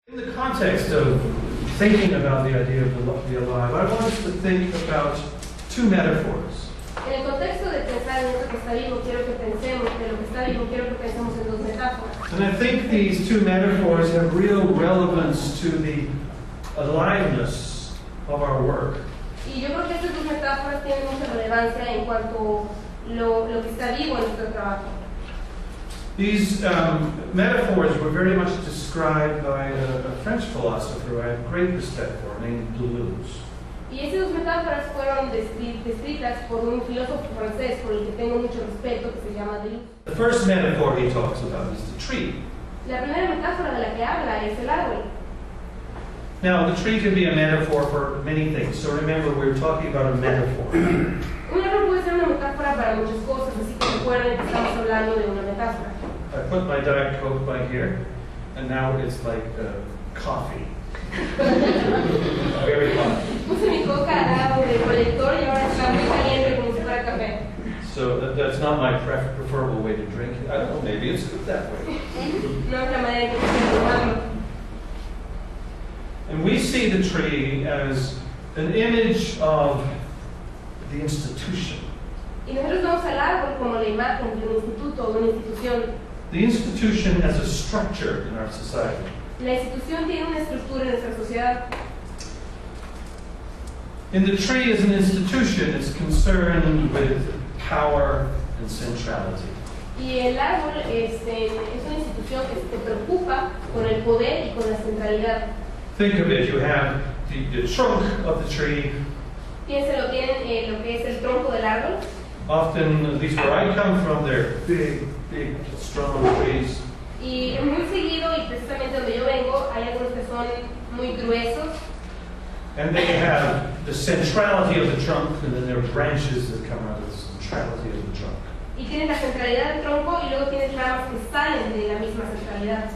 In the context of thinking about the idea of the alive, I want us to think about two metaphors. En el contexto de pensar en esto que está vivo, quiero que pensemos de lo que está vivo, quiero que pensemos en dos metáforas. And I think these two metaphors have real relevance to the aliveness of our work. Y yo creo que estas dos metáforas tienen mucha relevancia en cuanto a lo que está vivo en nuestro trabajo. These metaphors were very much described by a French philosopher I have great respect for, named Deleuze. Y esas dos metáforas fueron descritas por un filósofo francés por el que tengo mucho respeto, que se llama Deleuze. The first metaphor he talks about is the tree. La primera metáfora de la que habla es el árbol. Now, the tree can be a metaphor for many things, so remember we're talking about a metaphor. Un árbol puede ser una metáfora para muchas cosas, así que recuerden que estamos hablando de una metáfora. I put my Diet Coke by here, and now it's like coffee. Very hot. Puse mi coca al lado del colector y ahora está muy caliente como si fuera café. So that's not my preferable way to drink it. I don't know, maybe it's good that way. No es la manera que estoy tomando. And we see the tree as an image of the institution. Y nosotros vemos al árbol como la imagen de un instituto o de una institución. The institution as a structure in our society. La institución tiene una estructura en nuestra sociedad. In the tree as an institution, it's concerned with power and centrality. Y el árbol es una institución que se preocupa con el poder y con la centralidad. Think of it, you have the trunk of the tree. Piénselo, tienen lo que es el tronco del árbol. Often, at least where I come from, they're big, strong trees. Y muy seguido, y precisamente donde yo vengo, hay algunos que son muy gruesos. And they have the centrality of the trunk, and then there are branches that come out of the centrality of the trunk. Y tienen la centralidad del tronco y luego tienes ramas que salen de la misma centralidad.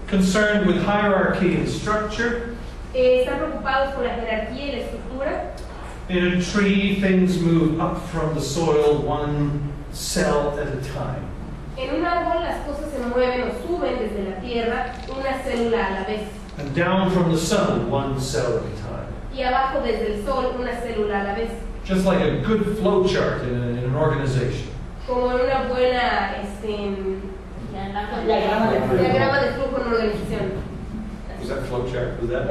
Concerned with hierarchy and structure. Están preocupados por la jerarquía y la estructura. In a tree, things move up from the soil one cell at a time. En un árbol las cosas se mueven o suben desde la tierra una célula a la vez. And down from the sun, one cell at a time. Y abajo desde el sol una célula a la vez. Just like a good flow chart in an organization. Como en una buena diagrama de flujo en una organización. Was that flow chart? Was that?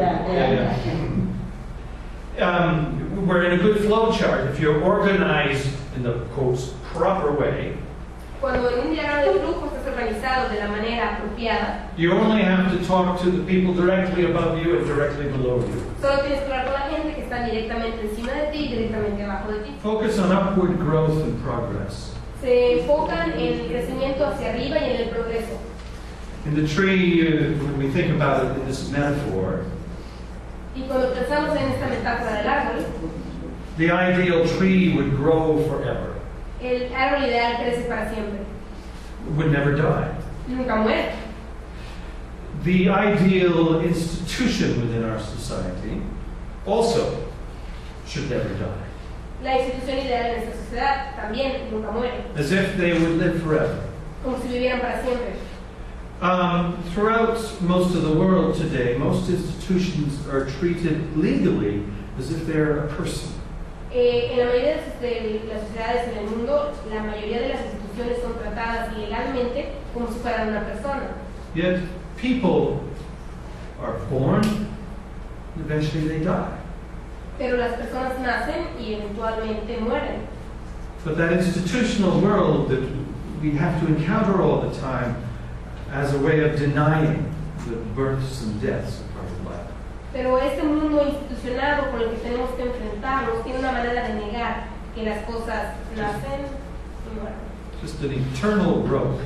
Yeah. We're in a good flow chart. If you're organized in the quotes proper way, Cuando en un diagrama de flujo estás organizado de la manera apropiada, you only have to talk to the people directly above you and directly below you. solo tienes que hablar con la gente que está directamente encima de ti y directamente abajo de ti. Focus on upward growth and progress. Se enfocan en el crecimiento hacia arriba y en el progreso. In the tree, when we think about it in this metaphor, Y cuando pensamos en esta metáfora del árbol, the ideal tree would grow forever. el árbol ideal crece para siempre. It would never die. Nunca muere. The ideal institution within our society also should never die. La institución ideal en nuestra sociedad también nunca muere. As if they would live forever. Como si vivieran para siempre. Throughout most of the world today, most institutions are treated legally as if they're a person. En la mayoría de las sociedades en el mundo, la mayoría de las instituciones son tratadas legalmente como si fueran una persona. Yet people are born, and eventually they die. Pero las personas nacen y eventualmente mueren. But that institutional world that we have to encounter all the time as a way of denying the births and deaths of part of life. Pero este mundo institucionado con el que tenemos que enfrentarnos tiene una manera de negar que las cosas nacen y mueren. Just an eternal growth.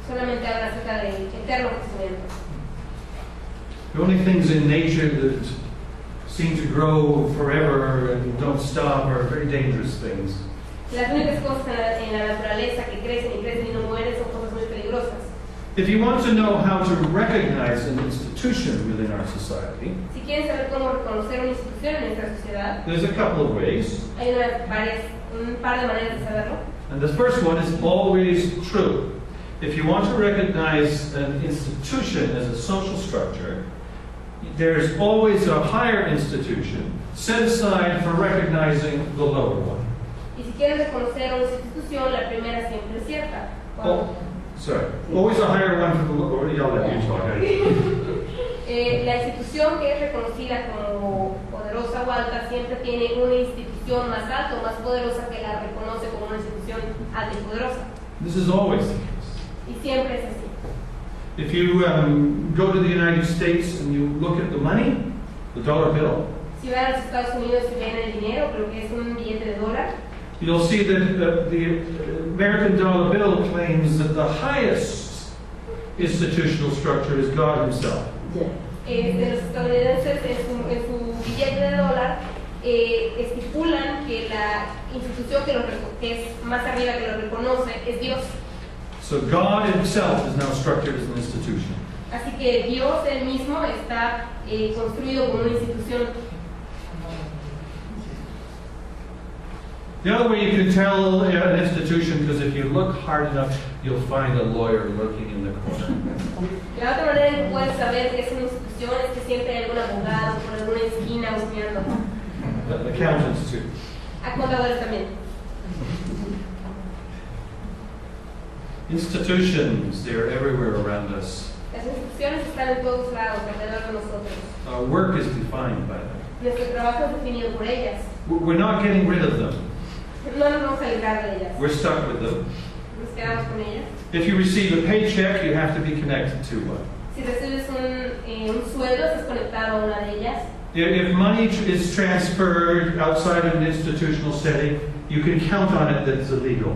Solamente habla acerca del eterno crecimiento. The only things in nature that seem to grow forever and don't stop are very dangerous things. Las únicas cosas en la naturaleza que crecen y no mueren son cosas muy peligrosas. If you want to know how to recognize an institution within our society, Si quieren saber cómo reconocer una institución en nuestra sociedad, there's a couple of ways. hay un par de maneras de saberlo. And the first one is always true. If you want to recognize an institution as a social structure, there's always a higher institution set aside for recognizing the lower one. Y si quieres reconocer una institución, la primera siempre es cierta. Oh, sorry. Always a higher one for the lower. I'll let you talk. La institución que es reconocida como poderosa o alta siempre tiene una institución más alta o más poderosa que la reconoce como una institución alta y poderosa. This is always the case. Y siempre es así. If you go to the United States and you look at the money, the dollar bill, Si van a los Estados Unidos y ven el dinero, creo que es un billete de dólar, you'll see that the American dollar bill claims that the highest institutional structure is God Himself. de los estadounidenses en su billete de dólar estipulan que la institución que es más arriba que lo reconoce es Dios. So God Himself is now structured as an institution. Así que Dios él mismo está construido como una institución. The other way you can tell an institution, because if you look hard enough, you'll find a lawyer lurking in the corner. La otra manera en que puedes saber que es una institución es que siempre hay algún abogado por alguna esquina husmeando. Accountants too. A contadores también. Institutions, they're everywhere around us. Las instituciones están en todos lados, alrededor de nosotros. Our work is defined by them. Nuestro trabajo es definido por ellas. We're not getting rid of them. No nos vamos a librar de ellas. We're stuck with them. Nos quedamos con ellas. If you receive a paycheck, you have to be connected to one. Si recibes un sueldo, estás conectado a una de ellas. If money is transferred outside of an institutional setting, you can count on it that it's illegal.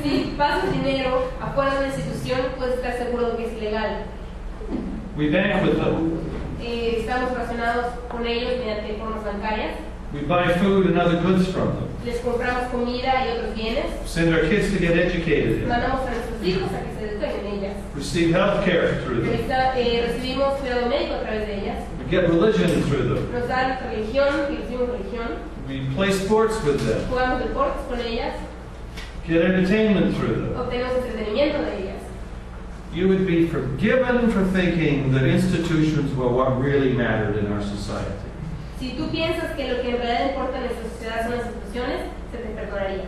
Si pasas dinero afuera de una institución, puedes estar seguro de que es ilegal. We bank with them. Estamos relacionados con ellos mediante formas bancarias. We buy food and other goods from them. Les compramos comida y otros bienes. Send our kids to get educated in. Mandamos a nuestros hijos a que se eduquen en ellas. Receive health care through them. Recibimos cuidado médico a través de ellas. We get religion through them. Nos dan nuestra religión y recibimos religión. We play sports with them. Jugamos deportes con ellas. Get entertainment through them. Obtenemos entretenimiento de ellas. You would be forgiven for thinking that institutions were what really mattered in our society. Si tú piensas que lo que en realidad importa en nuestra sociedad son las instituciones, se te perdonaría.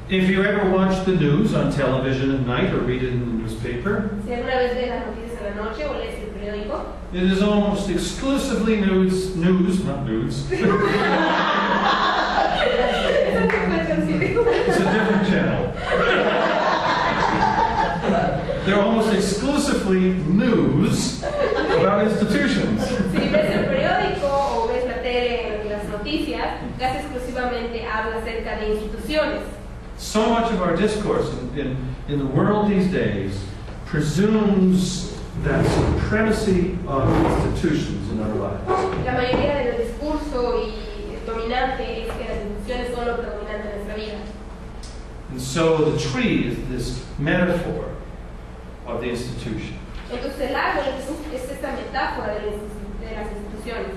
If you ever watch the news on television at night or read it in the newspaper, Si alguna vez ves las noticias en la noche o lees el periódico, it is almost exclusively news, not nudes. It's a different channel. They're almost exclusively news about institutions. si ves el periódico o ves la tele en las noticias, casi exclusivamente habla acerca de instituciones. So much of our discourse in the world these days presumes that supremacy of institutions in our lives. La mayoría del discurso y dominante es que las instituciones son lo predominante en nuestra vida. And so the tree is this metaphor of the institution. Entonces el árbol es esta metáfora de las instituciones.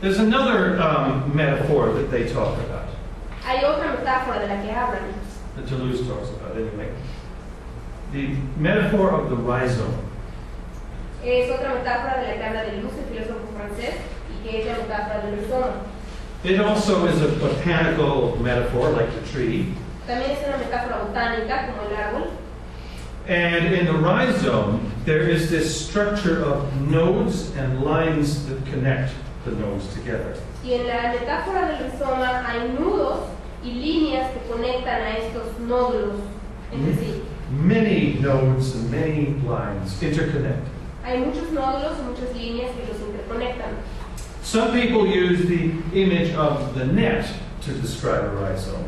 There's another metaphor that they talk about, Hay otra metáfora de la que hablan, that Deleuze talks about anyway. The metaphor of the rhizome. es otra metáfora de la que habla Deleuze, el filósofo francés, y que es la metáfora del rizoma. It also is a botanical metaphor, like the tree. También es una metáfora botánica, como el árbol. And in the rhizome, there is this structure of nodes and lines that connect the nodes together. Y en la metáfora del rizoma hay nudos y líneas que conectan a estos nódulos entre sí. Many nodes and many lines interconnect. Hay muchos nódulos y muchas líneas que los interconectan. Some people use the image of the net to describe a rhizome.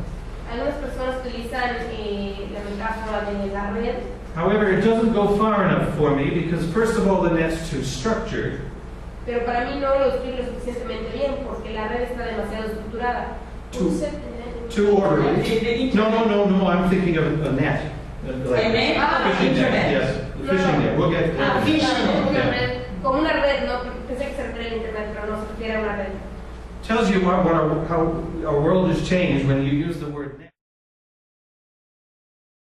Algunas personas utilizan la metáfora de la red. However, it doesn't go far enough for me because, first of all, the net's too structured. Pero para mí no lo describe lo suficientemente bien porque la red está demasiado estructurada. Too orderly. No, I'm thinking of a net. Like A net? fishing net, yes. The fishing net. We'll get Ah, fishing net. Una red, como una red, ¿no? Pensé que se refería al internet, pero no se refiere a una red. Tells you how our world has changed when you use the word net.